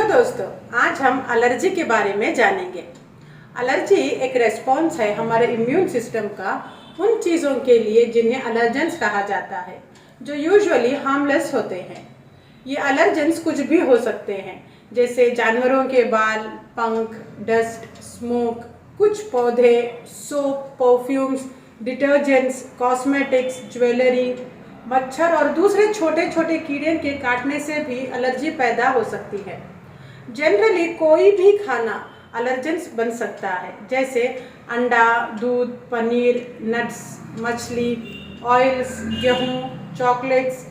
दोस्तों, आज हम एलर्जी के बारे में जानेंगे। एलर्जी एक रेस्पॉन्स है हमारे इम्यून सिस्टम का उन चीज़ों के लिए जिन्हें एलर्जेंस कहा जाता है, जो यूजुअली हार्मलेस होते हैं। ये एलर्जेंस कुछ भी हो सकते हैं, जैसे जानवरों के बाल, पंख, डस्ट, स्मोक, कुछ पौधे, soap, perfumes, detergents, cosmetics, jewellery, मच्छर और दूसरे छोटे छोटे कीड़े के काटने से भी एलर्जी पैदा हो सकती है। जनरली कोई भी खाना एलर्जेंस बन सकता है, जैसे अंडा, दूध, पनीर, नट्स, मछली, ऑयल्स, गेहूँ, chocolates,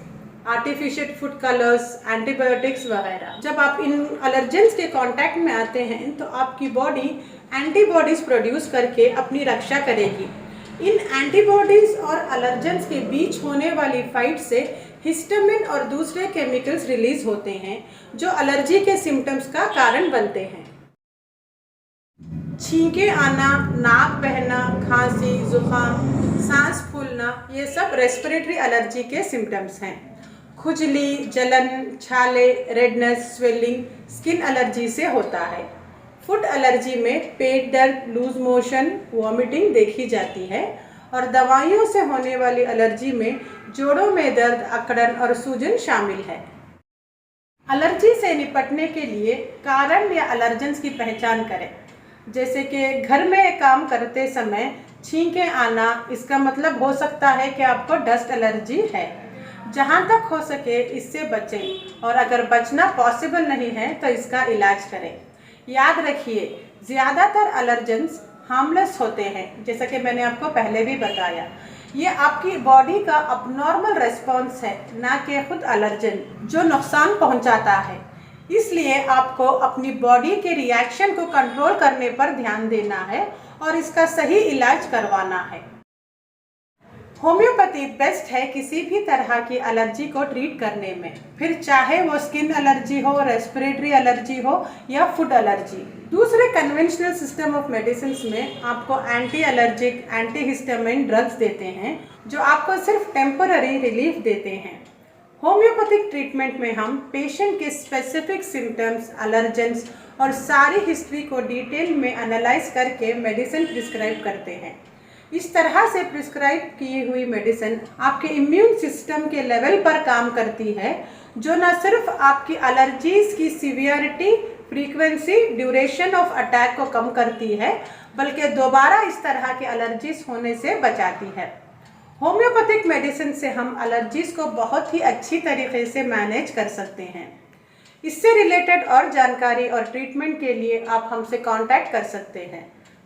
artificial food colours, antibiotics वगैरह। जब आप इन एलर्जेंस के कांटेक्ट में आते हैं तो आपकी बॉडी एंटीबॉडीज प्रोड्यूस करके अपनी रक्षा करेगी। इन एंटीबॉडीज और एलर्जेंस के बीच होने वाली फाइट से हिस्टामिन और दूसरे केमिकल्स रिलीज होते हैं, जो एलर्जी के सिम्टम्स का कारण बनते हैं। छींके आना, नाक बहना, खांसी, जुकाम, सांस फूलना, ये सब रेस्पिरेटरी एलर्जी के सिम्टम्स हैं। खुजली, जलन, छाले, रेडनेस, स्वेलिंग स्किन एलर्जी से होता है। फूड एलर्जी में पेट दर्द, लूज मोशन, वॉमिटिंग देखी जाती है और दवाइयों से होने वाली एलर्जी में जोड़ों में दर्द, अकड़न और सूजन शामिल है। एलर्जी से निपटने के लिए कारण या एलर्जेंस की पहचान करें। जैसे कि घर में काम करते समय छींके आना, इसका मतलब हो सकता है कि आपको डस्ट एलर्जी है। जहाँ तक हो सके इससे बचें और अगर बचना पॉसिबल नहीं है तो इसका इलाज करें। याद रखिए, ज़्यादातर एलर्जेंस हार्मलेस होते हैं, जैसा कि मैंने आपको पहले भी बताया। ये आपकी बॉडी का अबनॉर्मल रेस्पॉन्स है, ना कि खुद एलर्जन जो नुकसान पहुंचाता है। इसलिए आपको अपनी बॉडी के रिएक्शन को कंट्रोल करने पर ध्यान देना है और इसका सही इलाज करवाना है। होम्योपैथी बेस्ट है किसी भी तरह की एलर्जी को ट्रीट करने में, फिर चाहे वो स्किन एलर्जी हो, रेस्पिरेटरी एलर्जी हो या फूड एलर्जी। दूसरे कन्वेंशनल सिस्टम ऑफ मेडिसिन में आपको anti allergic, anti histamine drugs देते हैं, जो आपको सिर्फ टेम्पररी रिलीफ देते हैं। होम्योपैथिक ट्रीटमेंट में हम पेशेंट के स्पेसिफिक सिम्टम्स, एलर्जेंस और सारी हिस्ट्री को डिटेल में एनालाइज करके मेडिसिन प्रिस्क्राइब करते हैं। इस तरह से प्रिस्क्राइब की हुई मेडिसिन आपके इम्यून सिस्टम के लेवल पर काम करती है, जो न सिर्फ आपकी एलर्जीज की severity, frequency, duration of attack को कम करती है, बल्कि दोबारा इस तरह के एलर्जीज होने से बचाती है। होम्योपैथिक मेडिसिन से हम एलर्जीज को बहुत ही अच्छी तरीके से मैनेज कर सकते हैं। इससे रिलेटेड और जानकारी और ट्रीटमेंट के लिए आप हमसे कांटेक्ट कर सकते हैं।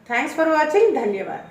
Thanks for watching. धन्यवाद।